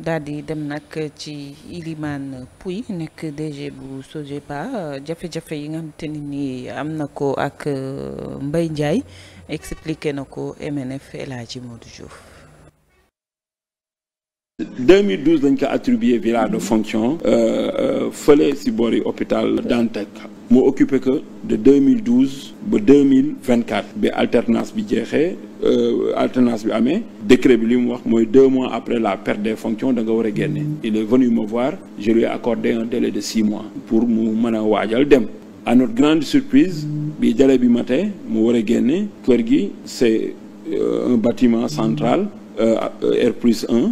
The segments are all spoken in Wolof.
daal di dem nag ci Ilimane Pouye nekk DG bu SOGEPA jafe-jafe yi nga xamante ni nii am na ko ak Mbaye Ndiaye expliqué na ko MNF El Hadji Modou Diouf. 2012 dañ ko attribué villa de fonction fële si boori hôpital Dantec mu occupé que de 2012 ba 2024 bi alternance bi jeexee alternance bi amee décret bi li mu wax mooy 2 mois après la perte des fonctions da nga war a génne. Il est venu me voir, je lui ai accordé un délai de 6 mois pour mu mën a waajal dem. À notre grande surprise bi délai bi matee mu war a génne kër gi c'est un bâtiment central R+1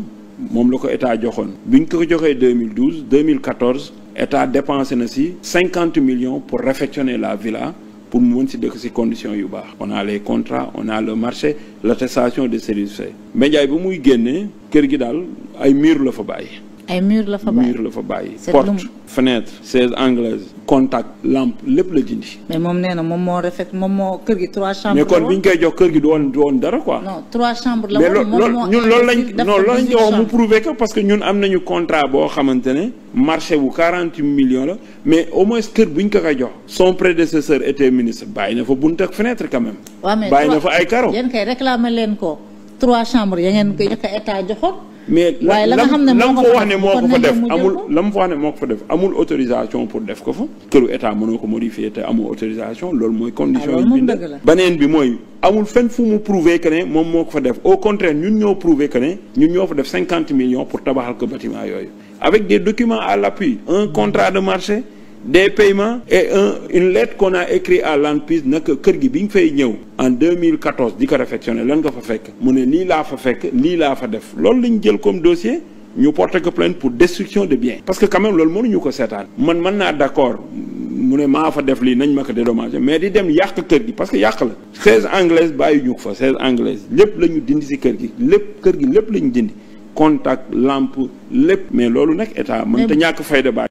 moom la ko état joxoon bi ñu ko joxee 2012 2014 état dépensé na si 50 millions pour réfectionner la villa pour mu mën si dëkk si conditions yu baax. On a les contrats, on a le marché, l'attestation de services faits. Médiaay ba muy génnee kër gi daal ay mur la fa bàyyi. ay mur la fa bàyyi mur la fa bàyyi. porte fenêtre chaise anglaise contact lampe lépp la dindi. mais moom nee na moom moo rafet moom moo kër gi 3 chambres. mais kon bi ñu koy jox kër gi du woon dara quoi. non 3 chambres la mais woon ñun loolu lañ ko wax mu prouver que parce que ñun am nañu contrat boo xamante ne marché bu 40 millions la mais au moins kër bu ñu ko koy jox. son prédécesseur était ministre bàyyi na fa bunt ak fenêtre quand même. waaw mais bàyyi na fa ay carreaux. yéen kay réclamer leen ko 3 chambres ya ngeen ko état joxoon. mais la nga xam ne lam ko wax ne moo ko fa def amul ko lam fa wax ne moo ko fa def amul autorisation pour def ko fa këru état mënoo ko modifier te amul autorisation loolu mooy condition yi bind beneen bi mooy amul fenn fu mu prouver que ne moom moo ko fa def au contraire ñun ñoo prouver que ne ñun ñoo fa def 50 millions pour tabaxal ko bâtiment yooyu avec des documents à l'appui un contrat de marché des paiements et une lettre qu'on a écrit à l'entreprise naka kër gi bi nga fay ñëw en 2014 di ko réfectionner lan nga fa fekk mu ne lii laa fa fekk lii laa fa def loolu lañ jël comme dossier ñu porter ko plainte pour destruction de biens parce que quand même loolu mënuñu ko seetaan man mën naa d'accord mu ne maa fa def lii nañ ma ko dédommager mais di dem yàq kër gi parce que yàq la chaise anglaise bàyyi ñu ko fa chaise anglaise lépp la ñu dindi si kër gi lépp la ñu dindi contact lampe lépp mais loolu nag état mën ta ñàkk fayda bàyyi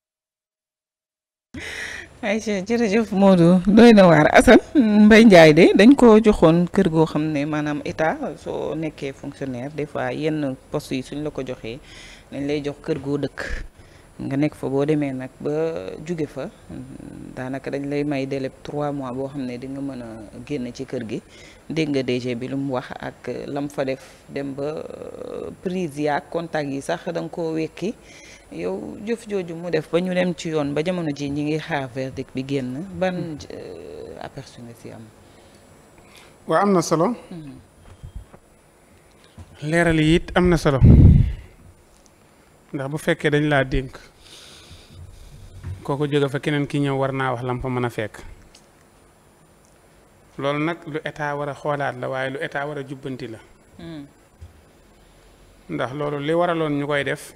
ayca jërëjëf Modou doy na waar Assane Mbaye Ndiaye de dañ ko joxoon kër goo xam ne maanaam état soo nekkee fonctionnaire des fois yenn postes yi suñ la ko joxee dañ lay jox kër goo dëkk nga nekk fa boo demee nag ba jóge fa daanaka dañ lay may délai 3 mois boo xam ne di nga mën a génn ci kër gi dégg nga DG bi lu mu wax ak lam fa def dem ba prise yaak contact yi sax da nga koo wekki yow jëf jooju mu def ba ñu dem ci yoon ba jamono ji ñi ngi xaar verdict bi génn ban aperçu nga si am. waaw am na solo. leeral yi it am na solo ndax bu fekkee dañ laa dénk kooku jóge fa keneen ki ñëw war naa wax lam fa mën a fekk loolu nag lu état war a xoolaat la waaye lu état war a jubbanti la. ndax loolu li waraloon ñu koy def.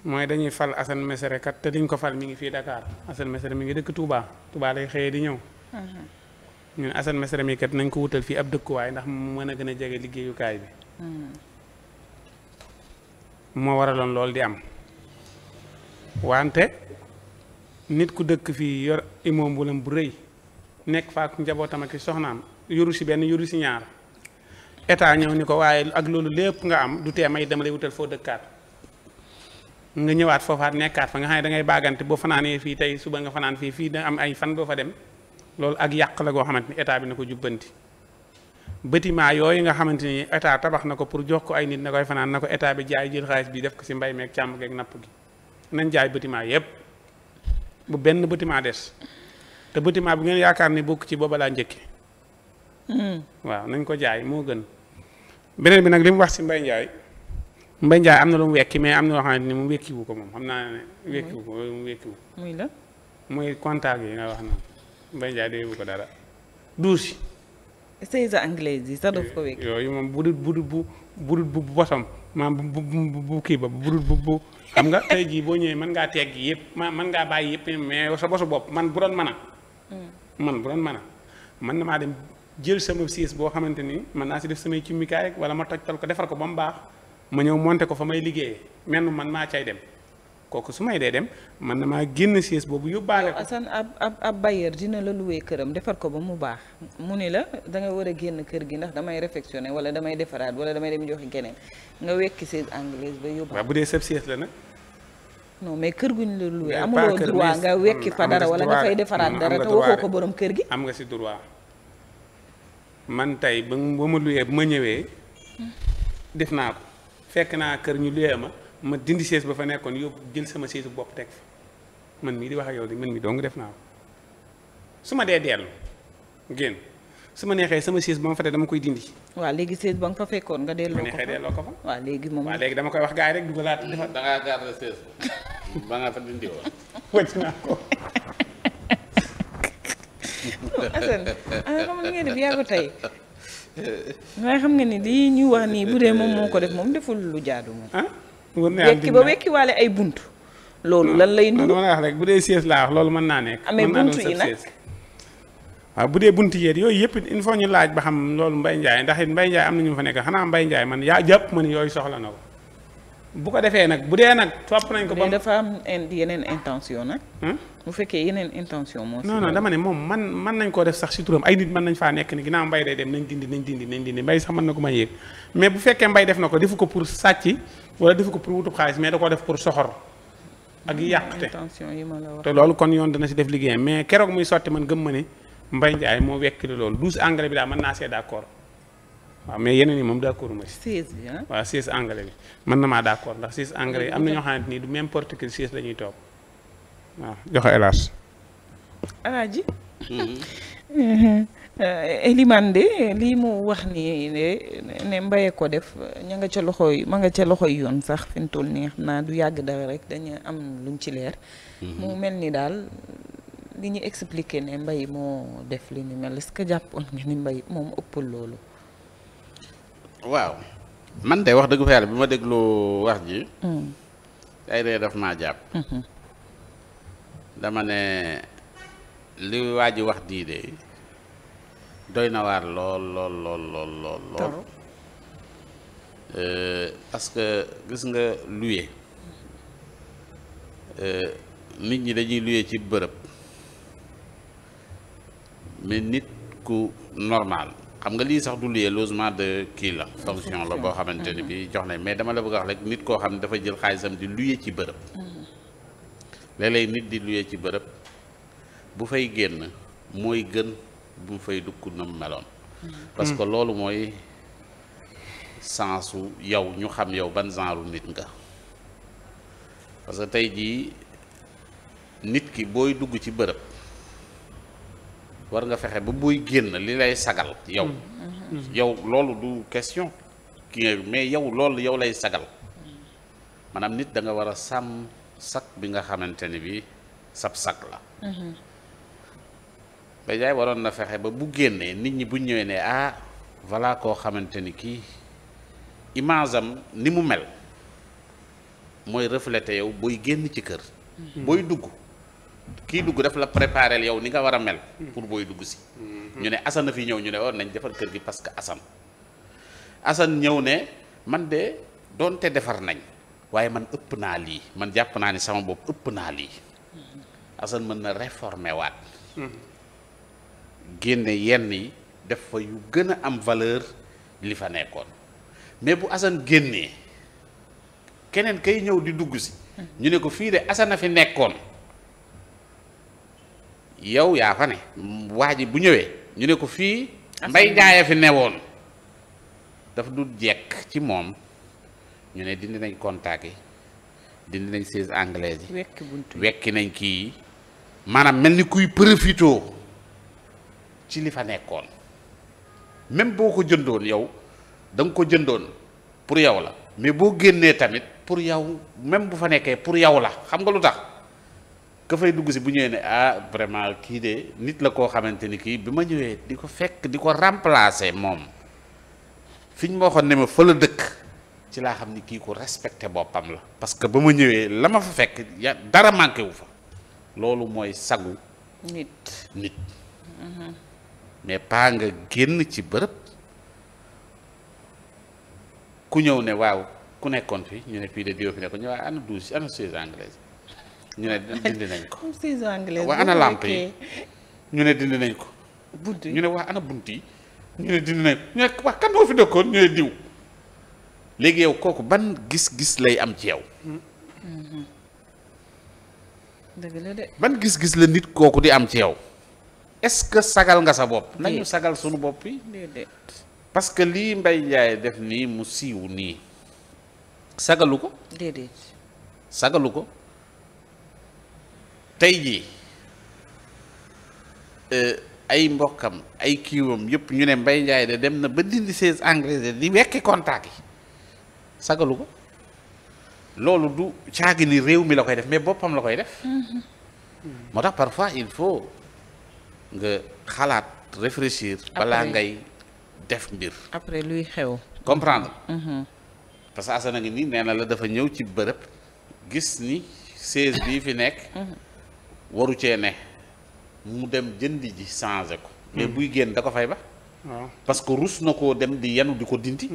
mooy dañuy fal Assane Mesere kat te diñ ko fal mi ngi fii Dakar Assane Mesere mi ngi dëkk Touba lay xëyee di ñëw. ñun Assane Mesere mi kat nañ ko wutal fii ab dëkkuwaay ndax mu mën a gën a jege liggéeyukaay bi. moo waraloon loolu di am wante nit ku dëkk fii yor immeuble bu rëy nekk fa ak njabootam ak soxnaam yoru si benn yoru si ñaar état ñëw ni ko waaye ak loolu lépp nga am du tee may dama lay wutal foo dëkkaat. nga ñëwaat foofaat nekkaat fa nga xam ne da ngay baagante boo fanaanee fii tey suba nga fanaan fii da am ay fan boo fa dem loolu ak yàq la goo xamante ni état bi na ko jubbanti bâtiment yooyu nga xamante ni état tabax na ko pour jox ko ay nit na koy fanaan na ko état bi jaay jël xaalis bi def ko si mbay meeg càmm geeg napp gi nañ jaay bâtiment yépp bu benn bâtiment des te bâtiment bu ngeen yaakaar ni bokk ci booba laa njëkki waaw nañ ko jaay moo gën beneen bi nag li mu wax si Mbaye Ndiaye am na lu mu wekki mais am na loo xamante ni mu wekkiwu ko moom xam naa ne wekkiwu ko mu wekkiwu muy la muy contact yi nga wax noonu Mbaye Ndiaye déwu ko dara duusi chaise anglaise yi sax daf ko wekki yooyu moom budul bu bosom maam bu kii ba bu xam nga tey jii boo ñëwee mën ngaa tegg yëpp mën ngaa bàyyi yëpp mais sa bosu bopp man bu doon mën a man na maa dem jël sama siis boo xamante ni mën naa si def samay cummikaay rek wala ma tojtal ko defar ko ba mu baax ma ñëw monter ko fa may liggéeyee man maa cay dem kooku su may dee dem man na maa génn siège boobu yóbbaale ko. Assane ab bailleur dina la louer këram defar ko ba mu baax mu ni la da nga war a génn kër gi ndax damay réfectionner wala damay defaraat wala damay dem joxe keneen nga wekki siège anglaise ba yóbbaale. waaw bu dee sab siège la nag. non mais kër guñ la louer mais amuloo droit nga wekki fa dara wala nga fay defaraat dara te waxoo ko borom kër gi. am nga si droit man tey ba ma louer bu ma ñëwee def naa ko fekk naa kër ñu louer ma dindi siège ba fa nekkoon yóbbu jël sama siège bopp teg fa man mii di wax ak yow di man mii dong def naa ko su ma dee dellu génn su ma neexee sama siège ba ma fa teg dama koy dindi. waaw léegi siège ba nga fa fekkoon nga delloo ko fa neexee delloo ko fa. waaw léegi moom. waaw léegi dama koy wax gars yi rek dugalaat. da ngaa garder siège ba nga fa dindi woon. wëcc naa ko. Assane xam nga ngeen def yaa ko tey waaye xam nga ni lii ñu wax nii bu dee moom moo ko def moom deful lu jaadu moom. wekki ba wekki waale ay buntu. loolu lan lay ndu. dama la wax rek bu dee siège laa wax loolu mën naa nekk. amee buntu yi nag waaw bu dee buntu yeet yooyu yëpp il faut ñu laaj ba xam loolu Mbaye Ndiaye ndax it Mbaye Ndiaye am na ñu fa nekk xanaa Mbaye Ndiaye man yaa jàpp ma ni yooyu soxla na ko bu ko defee nag bu dee nag topp nañ ko. ba dafa am yeneen intention nag. bu fekkee yeneen intention moo. non dama ne moom man nañ koo def sax si turam ay nit mën nañ faa nekk ni ginnaaw Mbaye day dem nañ dindi Mbaye sax mën na ko may yéeg mais bu fekkee Mbaye def na ko defu ko pour sàcc wala defu ko pour wutub xaalis mais da koo def pour soxor ak yàqte intention yi ma la wax. te loolu kon yoon dana si def liggéeyam mais keroog muy sotti man gëm ma ne Mbaye Ndiaye moo wekkili loolu 12 anglais bi daal mën naa see d'accord waaw mais yeneen yi moom d'accord ma si. 16 bi ah. waaw 16 anglais bi mën na maa d'accord ndax 6 anglais yi am na ñoo xamante ni du n'importe quel 6 la ñuy toog waaw joxe hélas. Alaaji. Elimane de lii mu wax ni ne Mbaye ko def ña nga ca loxoy ma nga ca loxoy yoon sax fi mu toll nii xam naa du yàgg dara rek dañu am luñ ci leer. mu mel ni daal li ñu expliqué ne Mbaye moo def li ni mel est-ce que jàppoon nga ni Mbaye moom ëppal loolu. waaw man de wax dëgg fa yàlla bi ma dégloo wax ji. ay ree daf maa jàpp. dama ne li waa ji wax dii de doy na waar lool. parce que gis nga luye nit ñi dañuy luye ci bërëb mais nit ku normal xam nga lii sax du luye logement de kii la fonction la boo xamante ni bi jox nañ mais dama la bëgg a wax rek nit koo xam ne dafa jël xaalisam di luye ci bërëb léeg-léeg nit di luye ci bërëb bu fay génn mooy gën bu mu fay dugg na mu meloon parce que loolu mooy sensu yow ñu xam yow ban genre nit nga parce que tey jii nit ki booy dugg ci bërëb war nga fexe ba booy génn li lay sagal yow yow loolu du question ki nga mais yow loolu yow lay sagal maanaam nit da nga war a sàmm sak bi nga xamante ni bi sab sak la ba jaay waroon na fexe ba bu génnee nit ñi bu ñëwee ne ah voilà koo xamante ni kii image am ni mu mel mooy refléter yow booy génn ci kër booy dugg kii dugg daf la préparer yow ni nga war a mel pour booy dugg si ñu ne Assane fi ñëw ñu ne war nañ defar kër gi parce que Assane ñëw ne man de doonte defar nañ waaye man ëpp naa lii man jàpp naa ni sama bopp ëpp naa lii Assane mën na réformer waat génne yenn yi def fa yu gën a am valeur li fa nekkoon mais bu Assane génnee keneen kay ñëw di dugg si ñu ne ko fii de Assane a fi nekkoon yow yaa fa ne waa ji bu ñëwee ñu ne ko fii Mbaye Ndiaye fi newoon dafa du jekk ci moom ñu ne dindi nañ contact yi dindi nañ siège anglaise yi wekki nañ kii yi maanaam mel ni kuy profitoo ci li fa nekkoon même boo ko jëndoon yow da nga ko jëndoon pour yow la mais boo génnee tamit pour yow même bu fa nekkee pour yow la xam nga lu tax ka fay dugg si bu ñëwee ne ah vraiment kii de nit la koo xamante ni kii bi ma ñëwee di ko fekk di ko remplacer moom fi ñu ma waxoon ne ma fa la dëkk ci laa xam ni kii ko respecté boppam la parce que ba ma ñëwee la ma fa fekk ya dara manqué wu fa loolu mooy sagu nit mais pas nga génn ci bërëb ku ñëw ne waaw ku nekkoon fi ñu ne fii de diw fi nekkoon ñu waaye ana 12 ana 16 anglaise ñu ne dindi nañ ko. comme 16 anglaise waa ana lampe yi ñu ne dindi nañ ko. bunt yi ñu ne waa ana bunt yi ñu ne dindi nañ ko ñu ne waa kan moo fi dëkkoon ñu ne diw. léegi yow kooku ban gis-gis lay am ci yow. dëgg la de. ban gis-gis la nit kooku di am ci yow. est-ce que sagal nga sa bopp. nañu sagal sunu bopp yi. déedéet. parce que lii Mbaye Ndiaye def nii mu siiw nii. sagalu ko. déedéet. sagalu ko. tey jii ay mbokkam ay kiiwam yëpp ñu ne Mbaye Ndiaye de dem na ba dindi 16 anglaise di wekki contact yi sagalu ko loolu du caagi ni réew mi la koy def mais boppam la koy def moo tax parfois il faut nga xalaat réfléchir balaa ngay def mbir après luy xew. comprendre parce que Assane ngi nii nee na la dafa ñëw ci bërëb gis ni 16 bii fi nekk waru cee ne mu dem jëndi ji changé ko mais buy génn da ko fay ba parce que rus na koo dem di yenu di ko dindi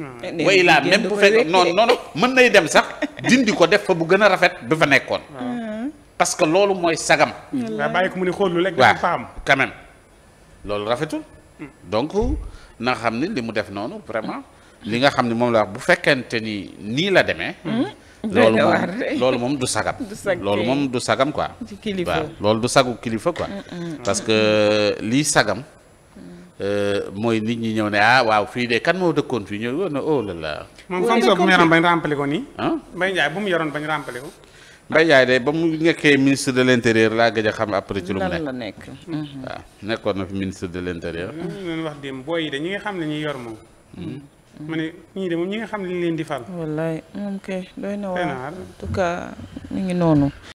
way laa même bu fekk non mën nay dem sax dindi ko def fa bu gën a rafet bi fa nekkoon parce que loolu mooy sagam nga bàyyi ko mu ni xool lu lekk waaw dafa am quand même loolu rafetul donc na xam ni li mu def noonu vraiment li nga xam ne moom la wax bu fekkente ni nii la demee loolu moom du sagam loolu moom du sagam quoi ci kilifa waaw loolu du sagu kilifa quoi parce que lii sagam mooy nit ñi ñëw ne waaw fii de kan moo dëkkoon fii ñëw woon na oh là là moom fonction bu mu yoroon bañ rempli ko nii ah Mbaye Ndiaye bu mu yoroon bañ rempli ko Mbaye Ndiaye de ba mu nekkee ministre de l'intérieur laa gëj a xam après ci lu mu lan nekk la nekk. waaw nekkoon na fi ministre de l'intérieur leen wax démb booy yi de ñi nga xam ne ñuy yor moom ma ne ñii de moom ñi nga xam ne li leen di fal wallaay moom kay doy na Doy na waar waar. en tout cas mi ngi noonu.